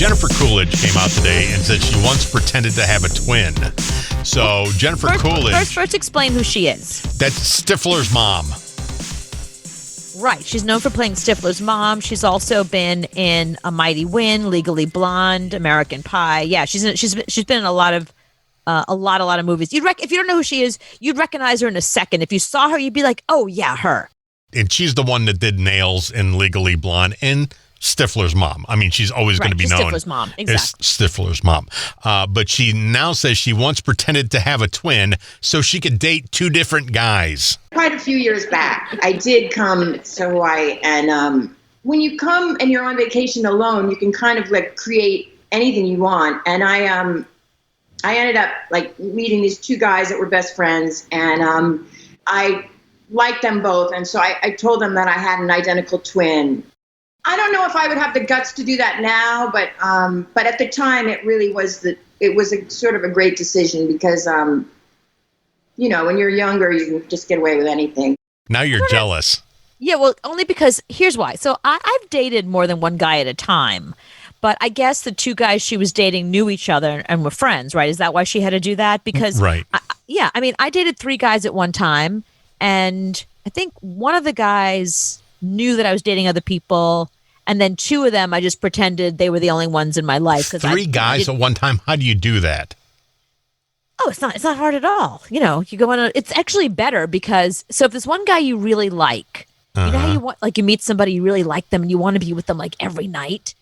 Jennifer Coolidge came out today and said she once pretended to have a twin. So Jennifer Coolidge. First explain who she is. That's Stifler's mom. Right. She's known for playing Stifler's mom. She's also been in A Mighty Wind, Legally Blonde, American Pie. Yeah, she's been in a lot of movies. If you don't know who she is, you'd recognize her in a second. If you saw her, you'd be like, "Oh yeah, her." And she's the one that did Nails in Legally Blonde and Stifler's mom. I mean, she's always going to be known Stifler's mom. as Exactly. Stifler's mom. But she now says she once pretended to have a twin so she could date two different guys. Quite a few years back, I did come to Hawaii, and when you come and you're on vacation alone, you can kind of like create anything you want. And I ended up like meeting these two guys that were best friends, and I liked them both, and so I told them that I had an identical twin. I don't know if I would have the guts to do that now, but at the time it really was a sort of a great decision because when you're younger you can just get away with anything. Now you're jealous. Yeah, well, only because here's why. So I've dated more than one guy at a time, but I guess the two guys she was dating knew each other and were friends, right? Is that why she had to do that? Because right. I dated three guys at one time. And I think one of the guys knew that I was dating other people. And then two of them, I just pretended they were the only ones in my life. Three guys at one time? How do you do that? Oh, it's not hard at all. You go on it's actually better because, so if there's one guy you really like, you know how you want, like you meet somebody, you really like them and you want to be with them like every night.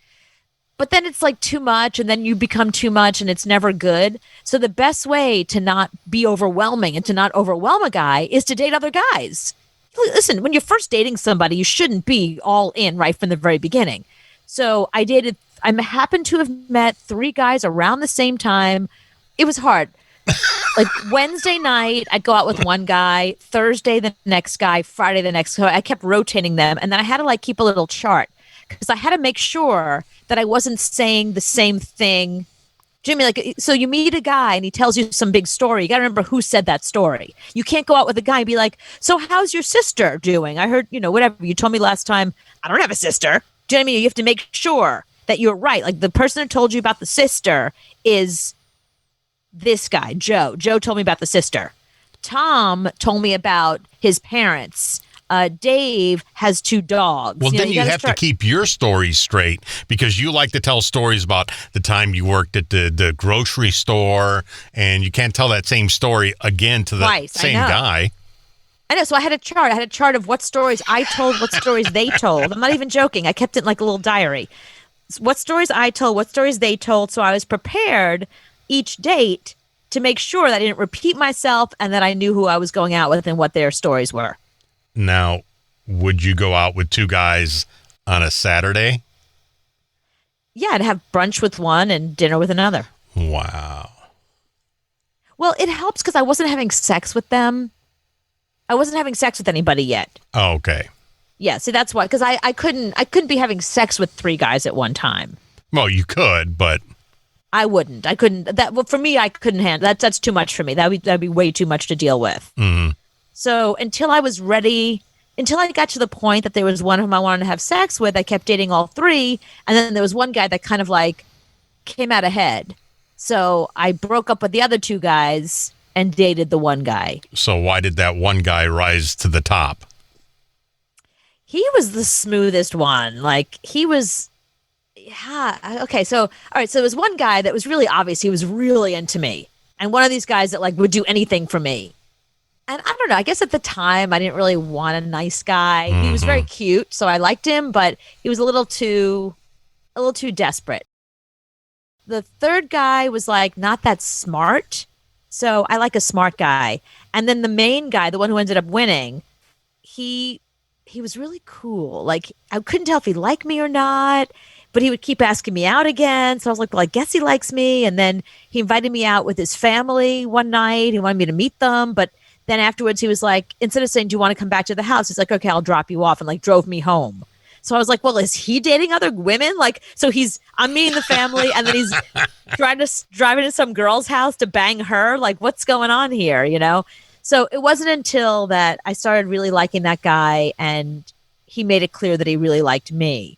But then it's like too much and then you become too much and it's never good. So the best way to not be overwhelming and to not overwhelm a guy is to date other guys. Listen, when you're first dating somebody, you shouldn't be all in right from the very beginning. So I happened to have met three guys around the same time. It was hard. Like Wednesday night, I'd go out with one guy, Thursday the next guy, Friday the next. So I kept rotating them. And then I had to like keep a little chart because I had to make sure that I wasn't saying the same thing. Jimmy, like, so you meet a guy and he tells you some big story. You got to remember who said that story. You can't go out with a guy and be like, so how's your sister doing? I heard, whatever. You told me last time, I don't have a sister. Do you know what I mean? You have to make sure that you're right. Like the person who told you about the sister is this guy, Joe. Joe told me about the sister. Tom told me about his parents. Dave has two dogs. Well, then you have to keep your stories straight because you like to tell stories about the time you worked at the grocery store, and you can't tell that same story again to the same guy. I know. So I had a chart. I had a chart of what stories I told, what stories they told. I'm not even joking. I kept it in like a little diary. What stories I told, what stories they told. So I was prepared each date to make sure that I didn't repeat myself and that I knew who I was going out with and what their stories were. Now, would you go out with two guys on a Saturday? Yeah, I'd have brunch with one and dinner with another. Wow. Well, it helps because I wasn't having sex with them. I wasn't having sex with anybody yet. Oh, okay. Yeah, see, that's why. Because I couldn't be having sex with three guys at one time. Well, you could, but I wouldn't. I couldn't. For me, I couldn't handle that. That's too much for me. That'd be way too much to deal with. Mm-hmm. So until I was ready, until I got to the point that there was one whom I wanted to have sex with, I kept dating all three. And then there was one guy that kind of like came out ahead. So I broke up with the other two guys and dated the one guy. So why did that one guy rise to the top? He was the smoothest one. Like he was, yeah. Okay. So, all right. So there was one guy that was really obvious. He was really into me. And one of these guys that like would do anything for me. And I don't know, I guess at the time I didn't really want a nice guy. Mm-hmm. He was very cute, so I liked him, but he was a little too desperate. The third guy was like not that smart. So I like a smart guy. And then the main guy, the one who ended up winning, he was really cool. Like I couldn't tell if he liked me or not, but he would keep asking me out again. So I was like, well, I guess he likes me. And then he invited me out with his family one night. He wanted me to meet them, but then afterwards, he was like, instead of saying, do you want to come back to the house? He's like, okay, I'll drop you off, and like drove me home. So I was like, well, is he dating other women? Like, so I'm meeting the family and then he's driving to some girl's house to bang her. Like, what's going on here? So it wasn't until that I started really liking that guy and he made it clear that he really liked me.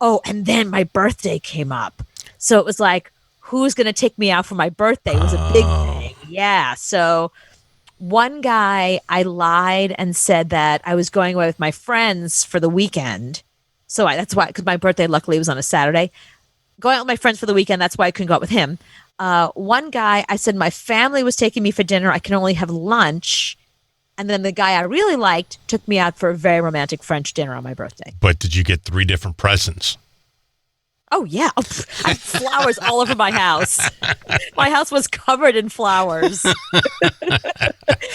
Oh, and then my birthday came up. So it was like, who's going to take me out for my birthday? It was a big thing. Yeah. So one guy, I lied and said that I was going away with my friends for the weekend. So that's why, because my birthday luckily was on a Saturday. Going out with my friends for the weekend, that's why I couldn't go out with him. One guy, I said my family was taking me for dinner. I can only have lunch. And then the guy I really liked took me out for a very romantic French dinner on my birthday. But did you get 3 different presents? Oh, yeah. Oh, I had flowers all over my house. My house was covered in flowers.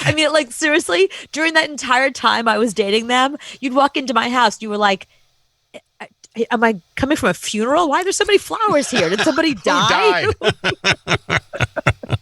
I mean, like, seriously, during that entire time I was dating them, you'd walk into my house and you were like, am I coming from a funeral? Why are there so many flowers here? Did somebody die? Who died?